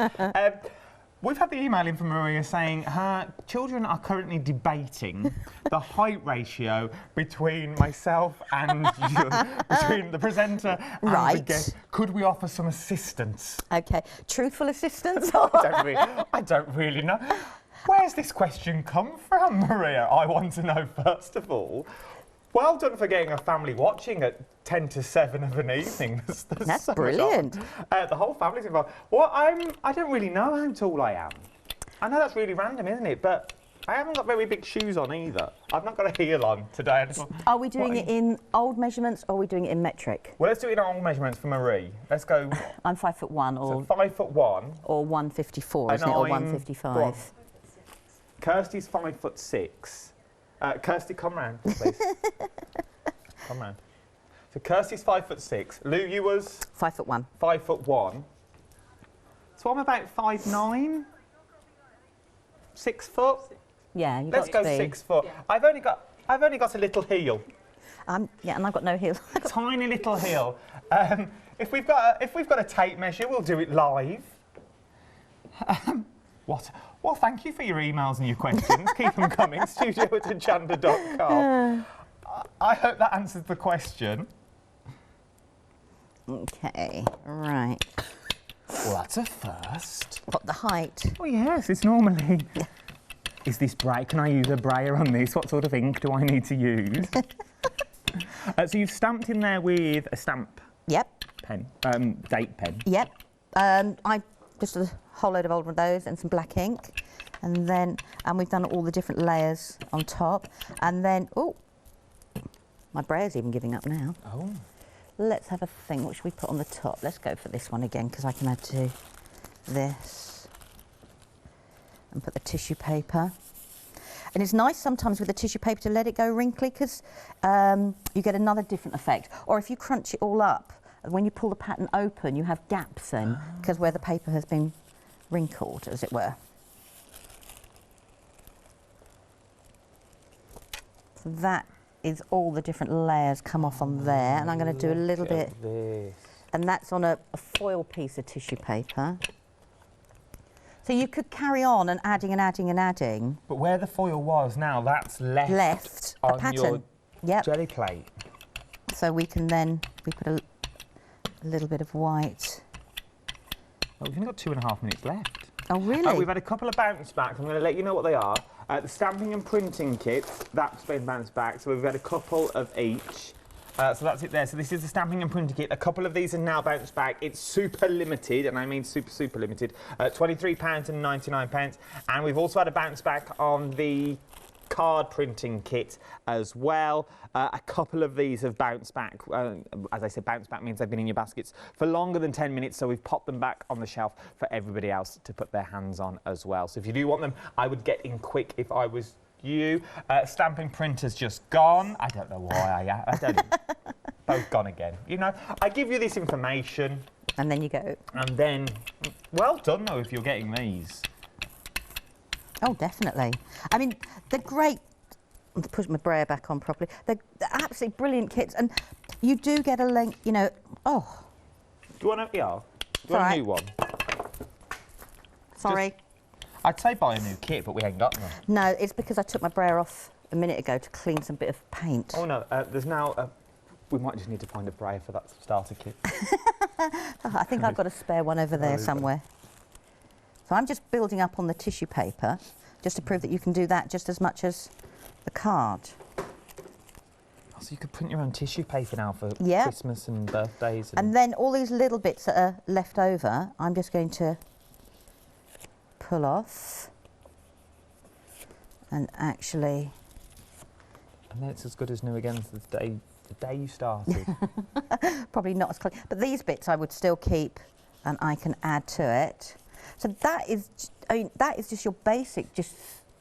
We've had the email in from Maria saying her children are currently debating the height ratio between myself and you, between the presenter and the guest. Could we offer some assistance? Okay, truthful assistance? I don't really know. Where's this question come from, Maria? I want to know, first of all. Well done for getting a family watching at 10 to 7 of an evening. That's so brilliant. The whole family's involved. Well, I don't really know how tall I am. I know that's really random, isn't it? But I haven't got very big shoes on either. I've not got a heel on today. Are we doing it in old measurements or are we doing it in metric? Well, let's do it in old measurements for Marie. Let's go. I'm 5'1" or... So 5'1". Or 154, isn't it? Or 155. Kirsty's 5'6". Kirsty, come round, please. Come round. So Kirsty's 5'6". Lou, you was? 5'1". 5'1". So I'm about 5'9". 6 foot. Yeah, you've Let's got go to be. 6 foot. Yeah. I've only got a little heel. Yeah, and I've got no heels. Tiny little heel. If we've got a tape measure, we'll do it live. What? Well, thank you for your emails and your questions. Keep them coming. studio@hochanda.com. I hope that answers the question. Okay, right. Well, that's a first. What, the height? Oh, yes, it's normally... Is this braille? Can I use a braille on this? What sort of ink do I need to use? So you've stamped in there with a stamp Yep. pen, date pen. Yep. I just a whole load of old one of those and some black ink. And we've done all the different layers on top. And then, oh, my braille's even giving up now. Oh. Let's have a thing. What should we put on the top? Let's go for this one again because I can add to this. And put the tissue paper. And it's nice sometimes with the tissue paper to let it go wrinkly because you get another different effect. Or if you crunch it all up, when you pull the pattern open, you have gaps then because where the paper has been wrinkled, as it were. So that is all the different layers come off on there, and I'm going to do a little bit, and that's on a foil piece of tissue paper. So you could carry on and adding and adding and adding. But where the foil was now, that's left a on pattern. your jelly plate. So we can then, we put a little bit of white. Oh, we've only got 2.5 minutes left. Oh, really? We've had a couple of bounce backs. I'm going to let you know what they are. The stamping and printing kit, that's been bounced back. So we've had a couple of each. So that's it there. So this is the stamping and printing kit. A couple of these are now bounced back. It's super limited, and I mean super, super limited. £23.99. And we've also had a bounce back on the card printing kit as well. A couple of these have bounced back. As I said, bounce back means they've been in your baskets for longer than 10 minutes, so we've popped them back on the shelf for everybody else to put their hands on as well. So if you do want them, I would get in quick if I was you. Stamping printer's just gone. I don't know why. I don't. Both gone again. You know, I give you this information. And then you go. And then, well done though if you're getting these. Oh, definitely. I mean, they're great. To put my brayer back on properly. They're absolutely brilliant kits, and you do get a length, you know. Oh. Do you want a new one? Sorry. I'd say buy a new kit, but we ain't got them. No, it's because I took my brayer off a minute ago to clean some bit of paint. Oh no, there's now. We might just need to find a brayer for that starter kit. I think I've got a spare one over there somewhere. So I'm just building up on the tissue paper, just to prove that you can do that just as much as the card. So you could print your own tissue paper now for Yeah. Christmas and birthdays. And then all these little bits that are left over, I'm just going to pull off and actually. And then it's as good as new again as the day you started. Probably not as close, but these bits I would still keep, and I can add to it. So that is, I mean, that is just your basic.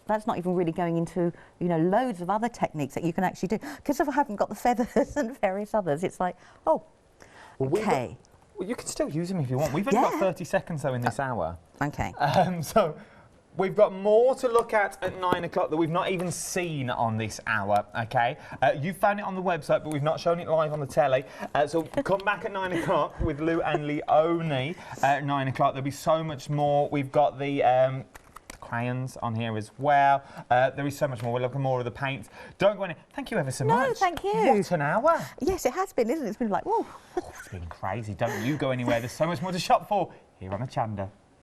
That's not even really going into, you know, loads of other techniques that you can actually do. Because if I haven't got the feathers and various others, it's like, oh, okay. Well, you can still use them if you want. We've only got 30 seconds though in this hour. Okay. So we've got more to look at 9 o'clock that we've not even seen on this hour, okay? You found it on the website, but we've not shown it live on the telly. So come back at 9 o'clock with Lou and Leonie at 9 o'clock. There'll be so much more. We've got the crayons on here as well. There is so much more. We'll look at more of the paints. Don't go in. Thank you ever so much. No, thank you. What an hour. Yes, it has been, isn't it? It's been like, whoa. It's been crazy. Don't you go anywhere. There's so much more to shop for here on Hochanda.